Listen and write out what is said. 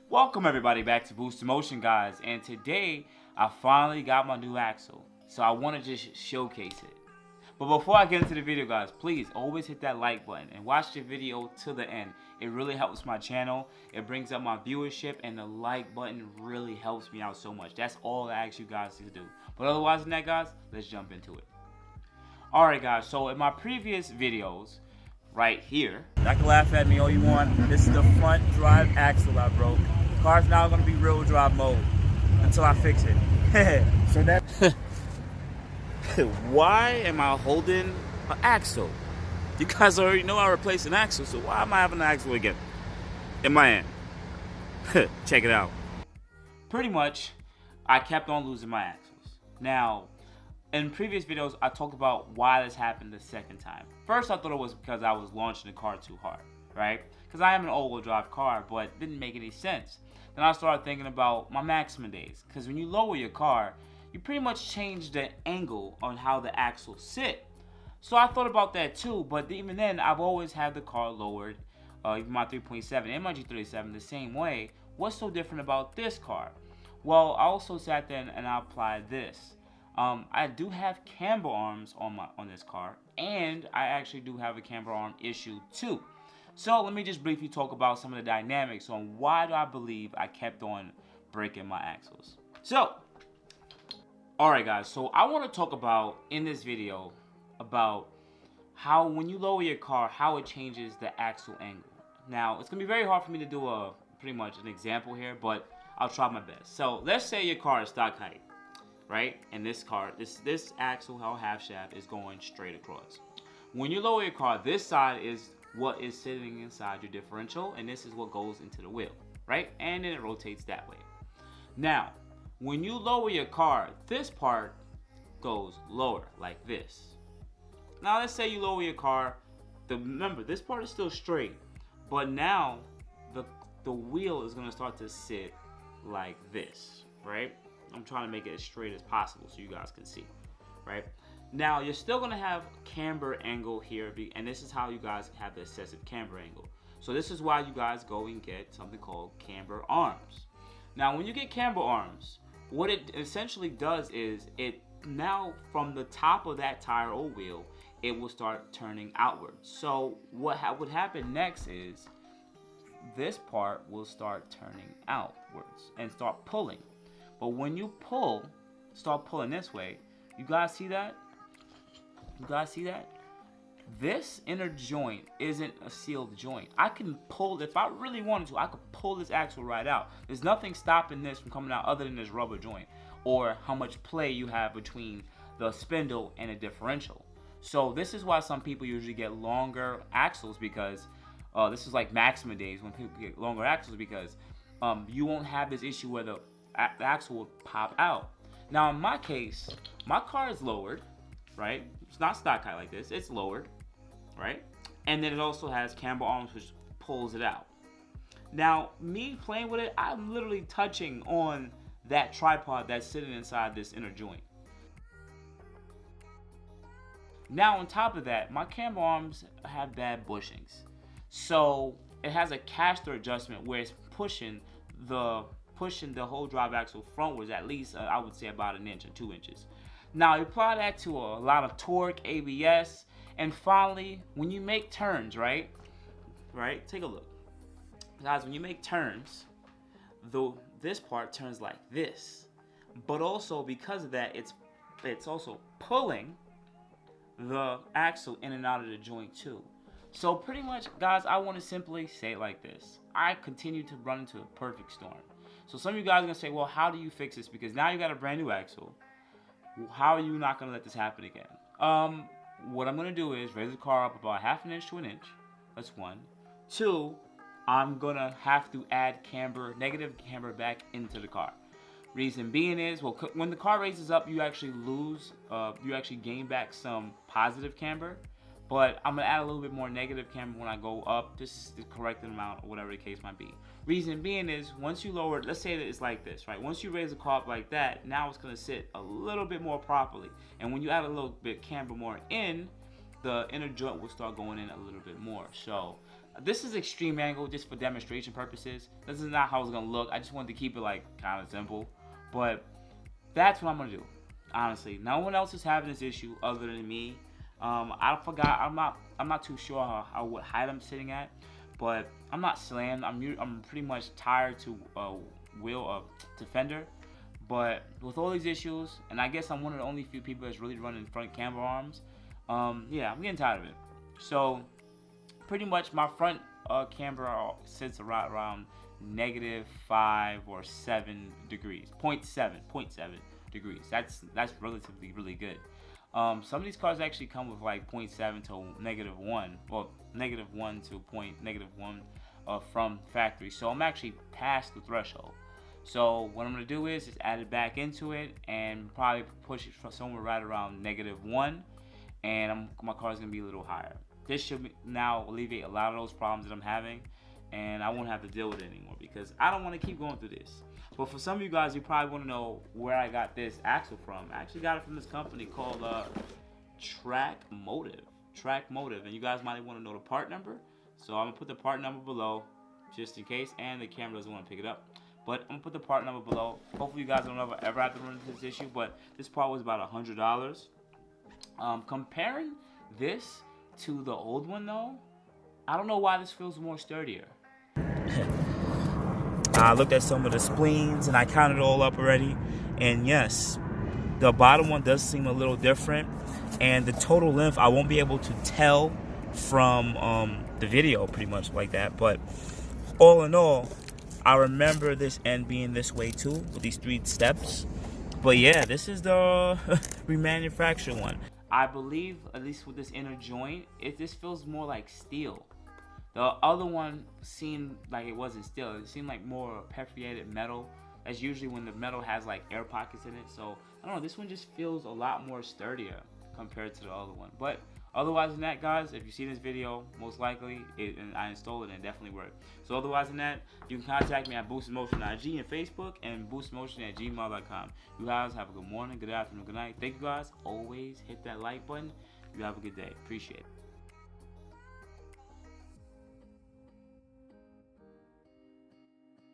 Welcome everybody back to Boost Motion, guys, and today I finally got my new axle, so I want to just showcase it. But before I get into the video, guys, please always hit that like button and watch the video to the end. It really helps my channel, it brings up my viewership, and the like button really helps me out so much. That's all I ask you guys to do. But otherwise than that, guys, let's jump into it. Alright guys, so in my previous videos, right here, I can laugh at me all you want. This is the front drive axle I broke. The car's now going to be real drive mode until I fix it. So that why am I holding an axle? You guys already know I replaced an axle, so why am I having an axle again in my hand? Check it out. Pretty much, I kept on losing my axles. Now, in previous videos, I talked about why this happened the second time. First, I thought it was because I was launching the car too hard, right? Because I am an all-wheel drive car, but it didn't make any sense. Then I started thinking about my maximum days, because when you lower your car, you pretty much change the angle on how the axles sit. So I thought about that too, but even then, I've always had the car lowered, even my 3.7 and my G37 the same way. What's so different about this car? Well, I also sat there and I applied this. I do have camber arms on this car, and I actually do have a camber arm issue too. So let me just briefly talk about some of the dynamics on why do I believe I kept on breaking my axles. So, alright guys, so I want to talk about in this video about how when you lower your car, how it changes the axle angle. Now, it's going to be very hard for me to do pretty much an example here, but I'll try my best. So let's say your car is stock height, right? And this car, this axle or half shaft is going straight across. When you lower your car, this side is what is sitting inside your differential, and this is what goes into the wheel, right? And then it rotates that way. Now, when you lower your car, this part goes lower like this. Now let's say you lower your car, remember this part is still straight, but now the wheel is going to start to sit like this, right? I'm trying to make it as straight as possible so you guys can see, right? Now, you're still going to have camber angle here, and this is how you guys have the excessive camber angle. So this is why you guys go and get something called camber arms. Now, when you get camber arms, what it essentially does is it now from the top of that tire or wheel, it will start turning outwards. So what would happen next is this part will start turning outwards and start pulling. But when you start pulling this way, you guys see that? You guys see that? This inner joint isn't a sealed joint. I can pull, if I really wanted to, I could pull this axle right out. There's nothing stopping this from coming out other than this rubber joint or how much play you have between the spindle and a differential. So this is why some people usually get longer axles, because this is like maximum days when people get longer axles, because you won't have this issue where the axle will pop out. Now in my case, my car is lowered, right? It's not stock height like this, it's lowered, right? And then it also has camber arms which pulls it out. Now me playing with it, I'm literally touching on that tripod that's sitting inside this inner joint. Now on top of that, my camber arms have bad bushings. So it has a caster adjustment where it's pushing the whole drive axle frontwards at least, I would say about 1 inch or 2 inches. Now you apply that to a lot of torque, ABS, and finally, when you make turns, right? Take a look. Guys, when you make turns, this part turns like this. But also because of that, it's also pulling the axle in and out of the joint too. So pretty much, guys, I want to simply say it like this. I continue to run into a perfect storm. So some of you guys are going to say, well, how do you fix this? Because now you got a brand new axle. How are you not going to let this happen again? What I'm going to do is raise the car up about 1/2 inch to 1 inch. That's one. Two, I'm going to have to add negative camber back into the car. Reason being is, well, when the car raises up, you actually gain back some positive camber. But I'm going to add a little bit more negative camber when I go up, just the corrected amount or whatever the case might be. Reason being is, once you lower it, let's say that it's like this, right? Once you raise the car up like that, now it's going to sit a little bit more properly. And when you add a little bit camber more in, the inner joint will start going in a little bit more. So This is extreme angle just for demonstration purposes. This is not how it's gonna look. I just wanted to keep it like kind of simple, but that's what I'm gonna do. Honestly, no one else is having this issue other than me. I forgot. I'm not too sure what height I'm sitting at, but I'm not slammed. I'm pretty much tired to fender. But with all these issues, and I guess I'm one of the only few people that's really running front camber arms. Yeah, I'm getting tired of it. So pretty much my front camber sits around -5 or 7 degrees, 0.7 degrees. That's relatively really good. Some of these cars actually come with like 0.7 to -1, or -1 to -1 from factory. So I'm actually past the threshold. So what I'm gonna do is just add it back into it and probably push it somewhere right around -1, and my car's gonna be a little higher. This should now alleviate a lot of those problems that I'm having, and I won't have to deal with it anymore because I don't want to keep going through this. But for some of you guys, you probably want to know where I got this axle from. I actually got it from this company called Track Motive, and you guys might want to know the part number. So I'm gonna put the part number below just in case, and the camera doesn't want to pick it up. But I'm gonna put the part number below. Hopefully you guys don't ever have to run into this issue, but this part was about $100. Comparing this to the old one though, I don't know why this feels more sturdier. I looked at some of the spleens and I counted it all up already, and yes, the bottom one does seem a little different, and the total length I won't be able to tell from the video pretty much like that, but all in all, I remember this end being this way too, with these 3 steps. But yeah, this is the remanufactured one. I believe, at least with this inner joint, this feels more like steel. The other one seemed like it wasn't steel. It seemed like more perforated metal. That's usually when the metal has like air pockets in it. So I don't know, this one just feels a lot more sturdier compared to the other one. But otherwise than that, guys, if you see this video, most likely and I installed it and it definitely worked. So otherwise than that, you can contact me at boostedmotion.ig and Facebook, and boostedmotion@gmail.com. You guys have a good morning, good afternoon, good night. Thank you guys. Always hit that like button. You have a good day. Appreciate it.